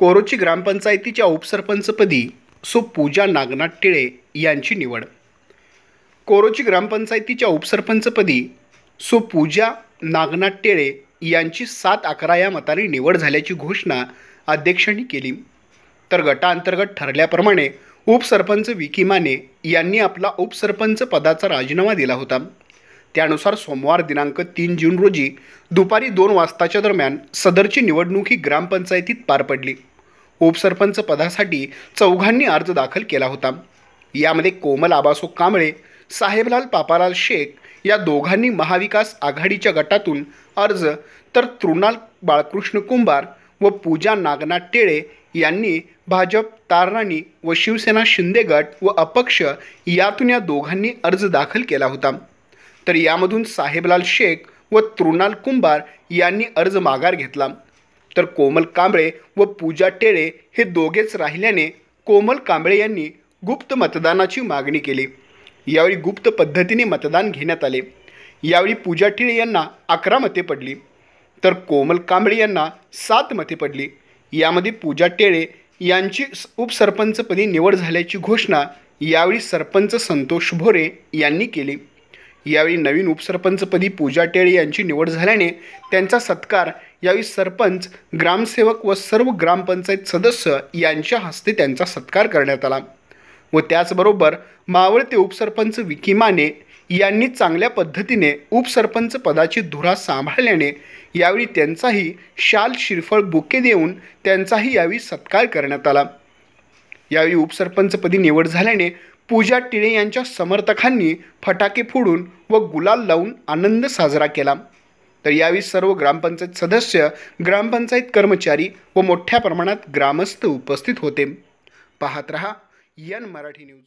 कोरोची ग्रामपंचायतीच्या उपसरपंचपदी पूजा नागनाथ टिळे यांची निवड। कोरोची ग्रामपंचायतीच्या उपसरपंचपदी पूजा नागनाथ टिळे यांची 7-11 या मतांनी निवड झाल्याची घोषणा अध्यक्षांनी केली। तर गटांतर्गत ठरल्याप्रमाणे उपसरपंच विकी माने यांनी आपला उपसरपंच पदाचा राजीनामा दिला होता। त्यानुसार सोमवार दिनांक 3 जून रोजी दुपारी 2 वाजताच्या दरम्यान सदरची निवडणूक ही ग्रामपंचायतीत पार पडली। उपसरपंच पदासाठी चौघांनी अर्ज दाखल केला होता। यामध्ये कोमल आबासो कांबळे, साहेबलाल पापालाल शेख या दोघांनी महाविकास आघाडीच्या गटातून अर्ज, तर तृणाल बाळकृष्ण कुंभार व पूजा नागनाथ टिळे यांनी भाजप, तारराणी व शिवसेना शिंदे गट व अपक्ष यातून या दोघांनी अर्ज दाखल केला होता। तर यामधून साहेबलाल शेख व तृणाल कुंभार यांनी अर्ज माघार घेतला। तर कोमल कांबळे व पूजा टिळे हे दोघेच राहिल्याने कोमल कांबळे यांनी गुप्त मतदानाची मागणी केली। यावेळी गुप्त पद्धतीने मतदान घेण्यात आले। यावेळी पूजा टिळे यांना 11 मते पडली, तर कोमल कांबळे यांना 7 मते पडली। यामध्ये पूजा टिळे यांची उपसरपंचपदी निवड झाल्याची घोषणा यावेळी सरपंच संतोष भोरे यांनी केली। यावेळी नवीन उपसरपंचपदी पूजा टिळे यांची निवड झाल्याने त्यांचा सत्कार यावेळी सरपंच, ग्रामसेवक व सर्व ग्रामपंचायत सदस्य यांच्या हस्ते त्यांचा सत्कार करण्यात आला। व त्याचबरोबर मावळते उपसरपंच विकी माने यांनी चांगल्या पद्धतीने उपसरपंच पदाची धुरा सांभाळल्याने यावेळी त्यांचाही शाल, श्रीफळ, बुके देऊन त्यांचाही यावेळी सत्कार करण्यात आला। यावेळी उपसरपंचपदी निवड झाल्याने पूजा टिळे यांच्या समर्थकांनी फटाके फोडून व गुलाल लावून आनंद साजरा केला। तर यावेळी सर्व ग्रामपंचायत सदस्य, ग्रामपंचायत कर्मचारी व मोठ्या प्रमाणात ग्रामस्थ उपस्थित होते। पाहत रहा एन मराठी न्यूज।